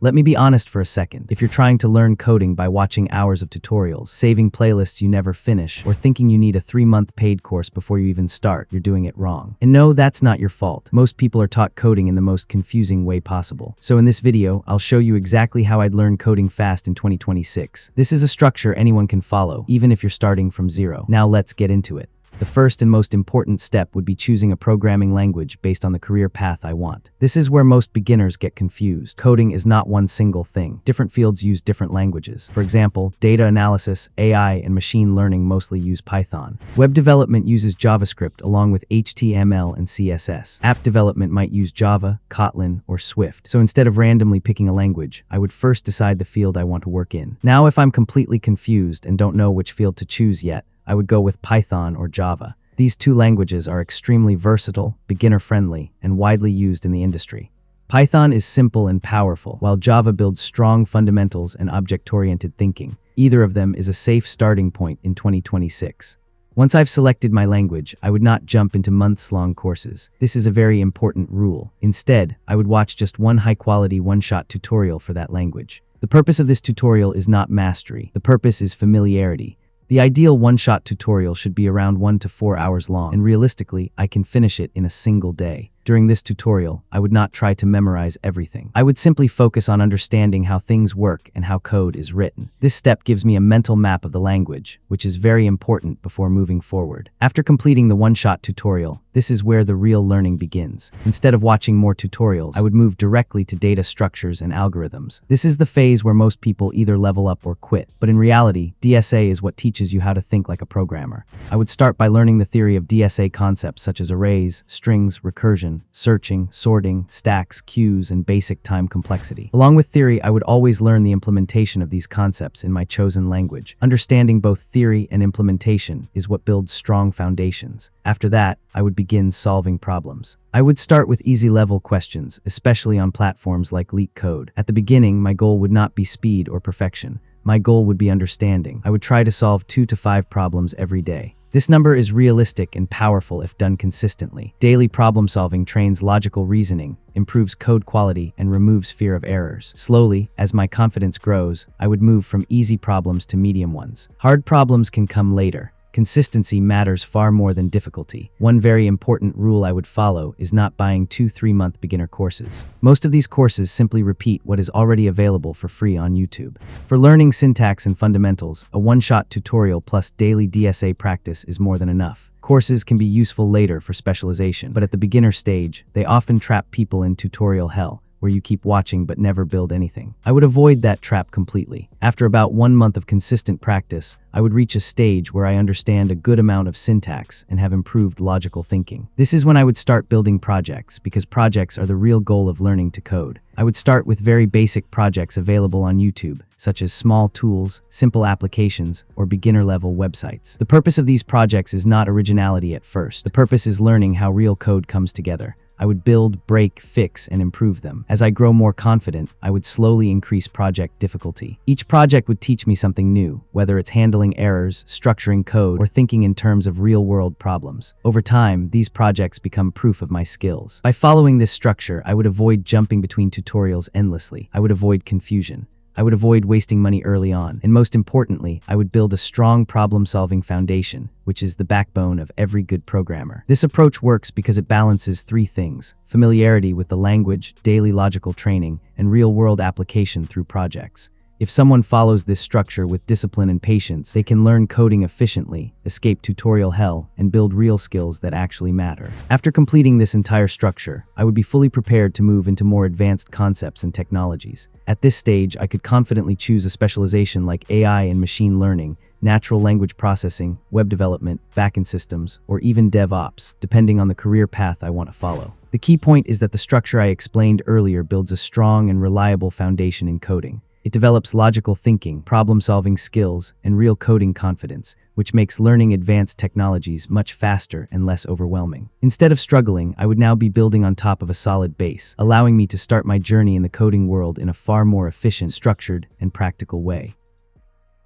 Let me be honest for a second. If you're trying to learn coding by watching hours of tutorials, saving playlists you never finish, or thinking you need a 3-month paid course before you even start, you're doing it wrong. And no, that's not your fault. Most people are taught coding in the most confusing way possible. So in this video, I'll show you exactly how I'd learn coding fast in 2026. This is a structure anyone can follow, even if you're starting from zero. Now let's get into it. The first and most important step would be choosing a programming language based on the career path I want. This is where most beginners get confused. Coding is not one single thing. Different fields use different languages. For example, data analysis, AI, and machine learning mostly use Python. Web development uses JavaScript along with HTML and CSS. App development might use Java, Kotlin, or Swift. So instead of randomly picking a language, I would first decide the field I want to work in. Now, if I'm completely confused and don't know which field to choose yet, I would go with Python or Java. These two languages are extremely versatile, beginner-friendly, and widely used in the industry. Python is simple and powerful, while Java builds strong fundamentals and object-oriented thinking. Either of them is a safe starting point in 2026. Once I've selected my language, I would not jump into months-long courses. This is a very important rule. Instead, I would watch just one high-quality one-shot tutorial for that language. The purpose of this tutorial is not mastery. The purpose is familiarity. The ideal one-shot tutorial should be around 1 to 4 hours long, and realistically, I can finish it in a single day. During this tutorial, I would not try to memorize everything. I would simply focus on understanding how things work and how code is written. This step gives me a mental map of the language, which is very important before moving forward. After completing the one-shot tutorial, this is where the real learning begins. Instead of watching more tutorials, I would move directly to data structures and algorithms. This is the phase where most people either level up or quit. But in reality, DSA is what teaches you how to think like a programmer. I would start by learning the theory of DSA concepts such as arrays, strings, recursion, searching, sorting, stacks, queues, and basic time complexity. Along with theory, I would always learn the implementation of these concepts in my chosen language. Understanding both theory and implementation is what builds strong foundations. After that, I would begin solving problems. I would start with easy-level questions, especially on platforms like LeetCode. At the beginning, my goal would not be speed or perfection. My goal would be understanding. I would try to solve 2 to 5 problems every day. This number is realistic and powerful if done consistently. Daily problem solving trains logical reasoning, improves code quality, and removes fear of errors. Slowly, as my confidence grows, I would move from easy problems to medium ones. Hard problems can come later. Consistency matters far more than difficulty. One very important rule I would follow is not buying 2-3-month beginner courses. Most of these courses simply repeat what is already available for free on YouTube. For learning syntax and fundamentals, a one-shot tutorial plus daily DSA practice is more than enough. Courses can be useful later for specialization, but at the beginner stage, they often trap people in tutorial hell, where you keep watching but never build anything. I would avoid that trap completely. After about 1 month of consistent practice, I would reach a stage where I understand a good amount of syntax and have improved logical thinking. This is when I would start building projects, because projects are the real goal of learning to code. I would start with very basic projects available on YouTube, such as small tools, simple applications, or beginner-level websites. The purpose of these projects is not originality at first. The purpose is learning how real code comes together. I would build, break, fix, and improve them. As I grow more confident, I would slowly increase project difficulty. Each project would teach me something new, whether it's handling errors, structuring code, or thinking in terms of real-world problems. Over time, these projects become proof of my skills. By following this structure, I would avoid jumping between tutorials endlessly. I would avoid confusion. I would avoid wasting money early on, and most importantly, I would build a strong problem-solving foundation, which is the backbone of every good programmer. This approach works because it balances 3 things: familiarity with the language, daily logical training, and real-world application through projects. If someone follows this structure with discipline and patience, they can learn coding efficiently, escape tutorial hell, and build real skills that actually matter. After completing this entire structure, I would be fully prepared to move into more advanced concepts and technologies. At this stage, I could confidently choose a specialization like AI and machine learning, natural language processing, web development, backend systems, or even DevOps, depending on the career path I want to follow. The key point is that the structure I explained earlier builds a strong and reliable foundation in coding. It develops logical thinking, problem-solving skills, and real coding confidence, which makes learning advanced technologies much faster and less overwhelming. Instead of struggling, I would now be building on top of a solid base, allowing me to start my journey in the coding world in a far more efficient, structured, and practical way.